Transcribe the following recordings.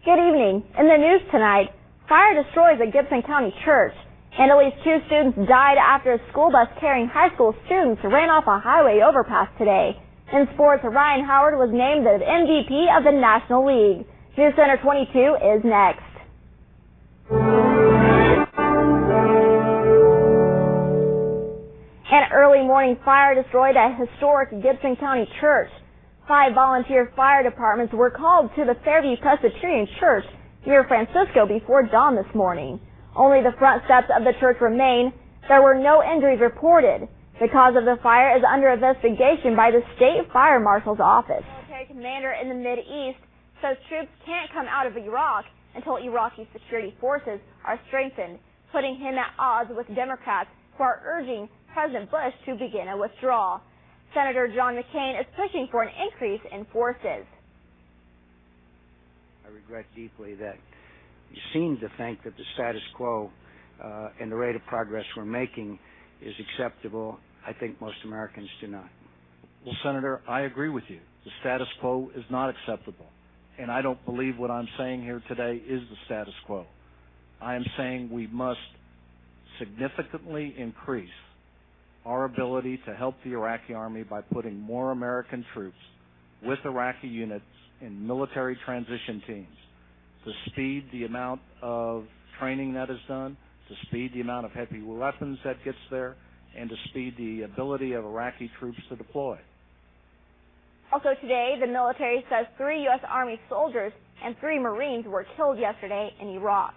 Good evening. In the news tonight, fire destroys a Gibson County church, and at least 2 students died after a school bus carrying high school students ran off a highway overpass today. In sports, Ryan Howard was named the MVP of the National League. News Center 22 is next. An early morning fire destroyed a historic Gibson County church. 5 volunteer fire departments were called to the Fairview Presbyterian Church near Francisco before dawn this morning. Only the front steps of the church remain. There were no injuries reported. The cause of the fire is under investigation by the State Fire Marshal's office. The military commander in the Mideast says troops can't come out of Iraq until Iraqi security forces are strengthened, putting him at odds with Democrats who are urging President Bush to begin a withdrawal. Senator John McCain is pushing for an increase in forces. I regret deeply that you seem to think that the status quo and the rate of progress we're making is acceptable. I think most Americans do not. Well, Senator, I agree with you. The status quo is not acceptable. And I don't believe what I'm saying here today is the status quo. I am saying we must significantly increase our ability to help the Iraqi army by putting more American troops with Iraqi units in military transition teams to speed the amount of training that is done, to speed the amount of heavy weapons that gets there, and to speed the ability of Iraqi troops to deploy. Also today, the military says 3 U.S. Army soldiers and 3 Marines were killed yesterday in Iraq.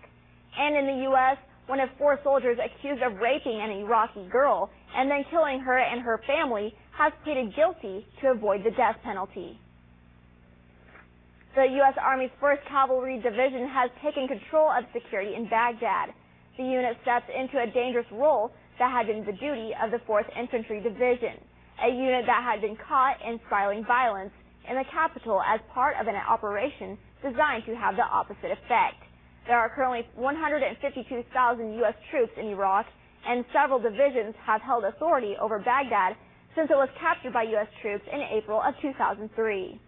And in the U.S., one of 4 soldiers accused of raping an Iraqi girl and then killing her and her family has pleaded guilty to avoid the death penalty. The U.S. Army's 1st Cavalry Division has taken control of security in Baghdad. The unit steps into a dangerous role that had been the duty of the 4th Infantry Division, a unit that had been caught in spiraling violence in the capital as part of an operation designed to have the opposite effect. There are currently 152,000 U.S. troops in Iraq, and several divisions have held authority over Baghdad since it was captured by U.S. troops in April of 2003.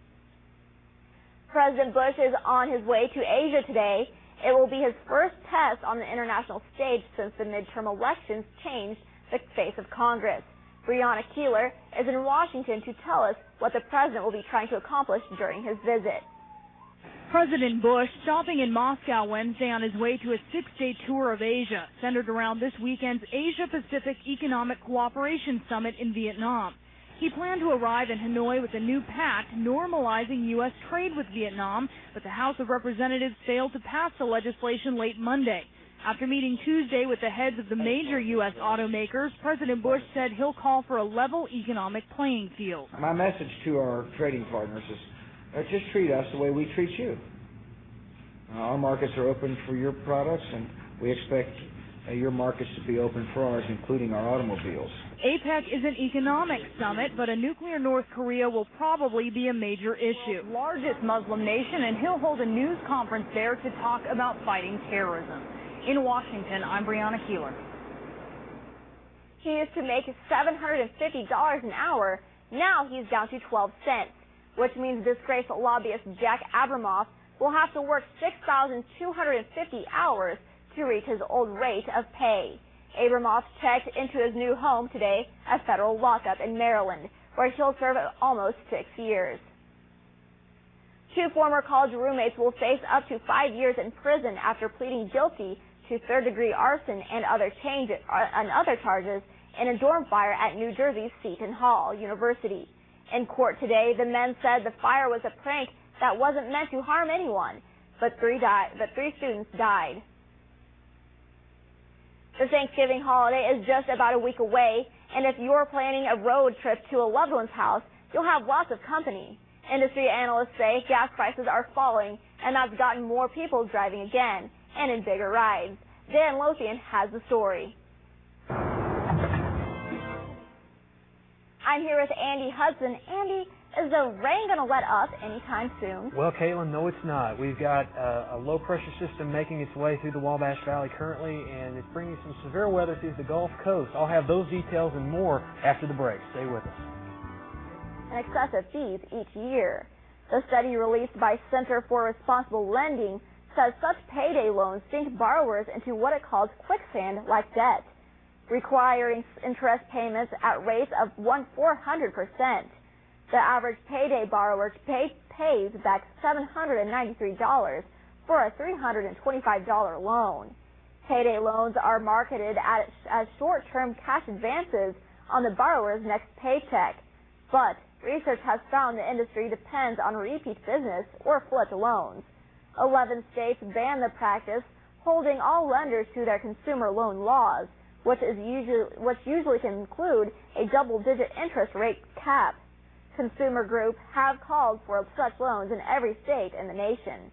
President Bush is on his way to Asia today. It will be his first test on the international stage since the midterm elections changed the face of Congress. Brianna Keeler is in Washington to tell us what the president will be trying to accomplish during his visit. President Bush stopping in Moscow Wednesday on his way to a 6-day tour of Asia, centered around this weekend's Asia-Pacific Economic Cooperation Summit in Vietnam. He planned to arrive in Hanoi with a new pact normalizing U.S. trade with Vietnam, but the House of Representatives failed to pass the legislation late Monday. After meeting Tuesday with the heads of the major U.S. automakers, President Bush said he'll call for a level economic playing field. My message to our trading partners is just treat us the way we treat you. Our markets are open for your products, and we expect your markets to be open for ours, including our automobiles. APEC is an economic summit, but a nuclear North Korea will probably be a major issue. Largest Muslim nation, and he'll hold a news conference there to talk about fighting terrorism. In Washington, I'm Brianna Keeler. He used to make $750 an hour. Now he's down to 12 cents, which means disgraced lobbyist Jack Abramoff will have to work 6,250 hours to reach his old rate of pay. Abramoff checked into his new home today, a federal lockup in Maryland, where he'll serve almost 6 years. 2 former college roommates will face up to 5 years in prison after pleading guilty to third-degree arson and other charges in a dorm fire at New Jersey's Seton Hall University. In court today, the men said the fire was a prank that wasn't meant to harm anyone, but 3 students died. The Thanksgiving holiday is just about a week away, and if you're planning a road trip to a loved one's house, you'll have lots of company. Industry analysts say gas prices are falling, and that's gotten more people driving again and in bigger rides. Dan Lothian has the story. I'm here with Andy Hudson. Andy, is the rain going to let up anytime soon? Well, Caitlin, no, it's not. We've got a low-pressure system making its way through the Wabash Valley currently, and it's bringing some severe weather through the Gulf Coast. I'll have those details and more after the break. Stay with us. And excessive fees each year. The study released by Center for Responsible Lending says such payday loans sink borrowers into what it calls quicksand-like debt, requiring interest payments at rates of 1,400%. The average payday borrower pays back $793 for a $325 loan. Payday loans are marketed as short-term cash advances on the borrower's next paycheck, but research has found the industry depends on repeat business or flipped loans. 11 states ban the practice, holding all lenders to their consumer loan laws, which usually can include a double-digit interest rate cap. Consumer groups have called for such loans in every state in the nation.